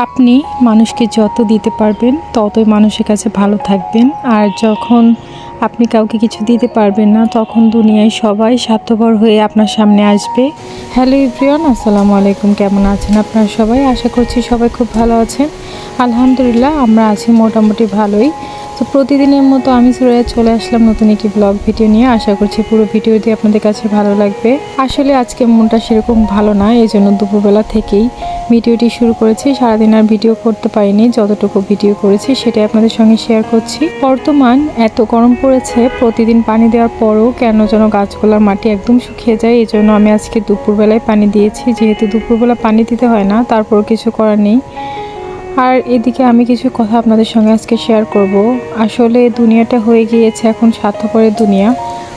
আপনি মানুষকে যত দিতে পারবেন ততই মানুষের কাছে ভালো থাকবেন। আর যখন আপনি কাউকে কিছু দিতে পারবেন না তখন দুনিয়ায় সবাই স্বার্থপর হয়ে আপনার সামনে আসবে। হ্যালো এভরিওয়ান, আসসালামু আলাইকুম। কেমন আছেন আপনারা সবাই? আশা করছি সবাই খুব ভালো আছেন। আলহামদুলিল্লাহ আমরা আছি মোটামুটি ভালোই। তো প্রতিদিনের মতো আমি সুরাইয়া চলে আসলাম নতুন একটি ব্লগ ভিডিও নিয়ে। আশা করছি পুরো ভিডিওটি আপনাদের কাছে ভালো লাগবে। আসলে আজকে মনটা সেরকম ভালো না, এই জন্য দুপুরবেলা থেকেই ভিডিওটি শুরু করেছি। সারাদিন আর ভিডিও করতে পারিনি, যতটুকু ভিডিও করেছি সেটাই আপনাদের সঙ্গে শেয়ার করছি। বর্তমান এত গরম পড়েছে, প্রতিদিন পানি দেওয়ার পরও কেন যেন গাছগুলোর মাটি একদম শুকিয়ে যায়। এই জন্য আমি আজকে দুপুরবেলায় পানি দিয়েছি। যেহেতু দুপুরবেলা পানি দিতে হয় না, তারপর কিছু করার নেই। আর এদিকে আমি কিছু কথা আপনাদের সঙ্গে আজকে শেয়ার করব। আসলে দুনিয়াটা হয়ে গিয়েছে এখন স্বার্থপরের দুনিয়া।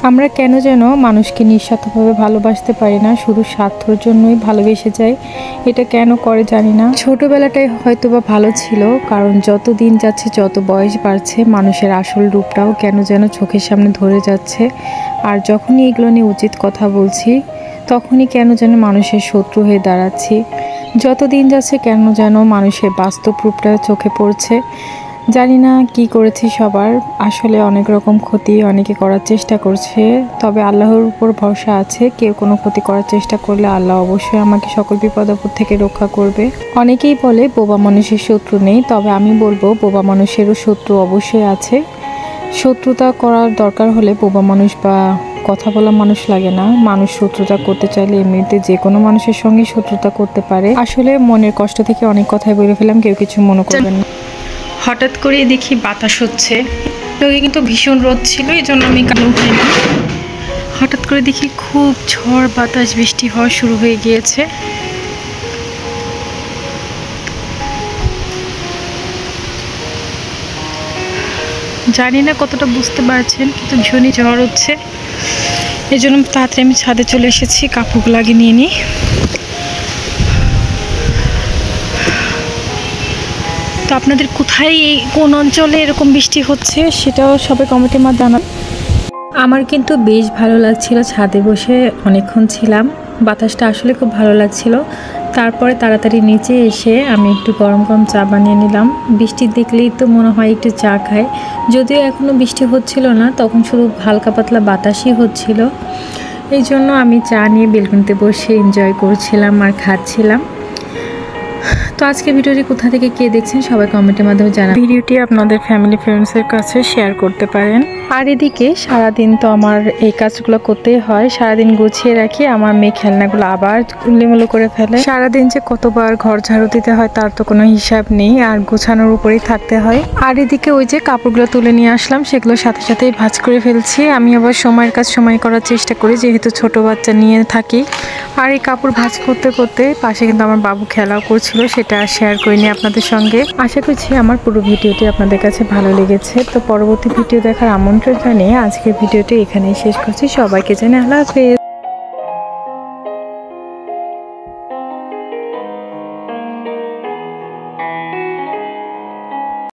আমরা কেন যেন মানুষকে নিঃস্বার্থভাবে ভালোবাসতে পারি না, শুধু স্বার্থর জন্যই ভালোবেসে যাই। এটা কেন করে জানি না। ছোটোবেলাটাই হয়তো বা ভালো ছিল, কারণ যত দিন যাচ্ছে, যত বয়স বাড়ছে, মানুষের আসল রূপটাও কেন যেন চোখের সামনে ধরে যাচ্ছে। আর যখনই এগুলো নিয়ে উচিত কথা বলছি, তখনই কেন যেন মানুষের শত্রু হয়ে দাঁড়াচ্ছি। যত দিন যাচ্ছে কেন যেন মানুষের বাস্তব রূপটা চোখে পড়ছে। জানি না কি করেছি সবার। আসলে অনেক রকম ক্ষতি অনেকে করার চেষ্টা করছে, তবে আল্লাহর উপর ভরসা আছে। কেউ কোনো ক্ষতি করার চেষ্টা করলে আল্লাহ অবশ্যই আমাকে সকল বিপদ আপদ থেকে রক্ষা করবে। অনেকেই বলে বোবা মানুষের শত্রু নেই, তবে আমি বলবো বোবা মানুষেরও শত্রু অবশ্যই আছে। শত্রুতা করার দরকার হলে বোবা মানুষ বা কথা বলা মানুষ লাগে না। মানুষ শত্রুতা করতে চাইলে এমনিতে যে কোনো মানুষের সঙ্গে শত্রুতা করতে পারে। আসলে মনের কষ্ট থেকে অনেক কথাই বলে ফেলাম, কেউ কিছু মনে করবেন না। হঠাৎ করে দেখি বাতাস হচ্ছে, লোকে কিন্তু ভীষণ রোদ ছিল, এই জন্য আমি কালো উঠাইনি। হঠাৎ করে দেখি খুব ঝড় বাতাস বৃষ্টি হওয়া শুরু হয়ে গিয়েছে। জানি না কতটা বুঝতে পারছেন, কিন্তু ভীষণই ঝড় হচ্ছে। এই জন্য তাড়াতাড়ি আমি ছাদে চলে এসেছি, কাপড়গুলো আগে নিয়ে নিই। তো আপনাদের কোথায় কোন অঞ্চলে এরকম বৃষ্টি হচ্ছে সেটাও সবাই কমেন্টের মাধ্যমে জানাবেন। আমার কিন্তু বেশ ভালো লাগছিল, ছাদে বসে অনেকক্ষণ ছিলাম। বাতাসটা আসলে খুব ভালো লাগছিল। তারপরে তাড়াতাড়ি নিচে এসে আমি একটু গরম গরম চা বানিয়ে নিলাম। বৃষ্টি দেখলেই তো মনে হয় একটু চা খাই। যদিও এখনও বৃষ্টি হচ্ছিল না, তখন শুধু হালকা পাতলা বাতাসই হচ্ছিল। এই জন্য আমি চা নিয়ে বেলকনিতে বসে এনজয় করছিলাম আর খাচ্ছিলাম। তো আজকে ভিডিওটি কোথা থেকে কে দেখছেন সবাই কমেন্টের মাধ্যমে জানান। ভিডিওটি আপনাদের ফ্যামিলি ফ্রেন্ডসের কাছে শেয়ার করতে পারেন। আর এদিকে সারাদিন তো আমার এই কাজগুলো করতেই হয়। সারাদিন গুছিয়ে রাখি, আমার মেয়ে খেলনাগুলো আবার উলিমুলো করে ফেলে। সারাদিন যে কতবার ঘর ঝাড়ু দিতে হয় তার তো কোনো হিসাব নেই, আর গোছানোর উপরেই থাকতে হয়। আর এদিকে ওই যে কাপড়গুলো তুলে নিয়ে আসলাম, সেগুলো সাথে সাথেই ভাঁজ করে ফেলছি। আমি আবার সময়ের কাজ সময় করার চেষ্টা করি, যেহেতু ছোট বাচ্চা নিয়ে থাকি। আর এই কাপড় ভাঁজ করতে করতে পাশে কিন্তু আমার বাবু খেলাও করছিল, সেটা শেয়ার করিনি আপনাদের সঙ্গে। আশা করছি আমার পুরো ভিডিওটি আপনাদের কাছে ভালো লেগেছে। তো পরবর্তী ভিডিও দেখার আমন্ত্রণ জানিয়ে আজকের ভিডিওটি এখানেই শেষ করছি। সবাইকে জানাই আল্লাহ হাফেজ।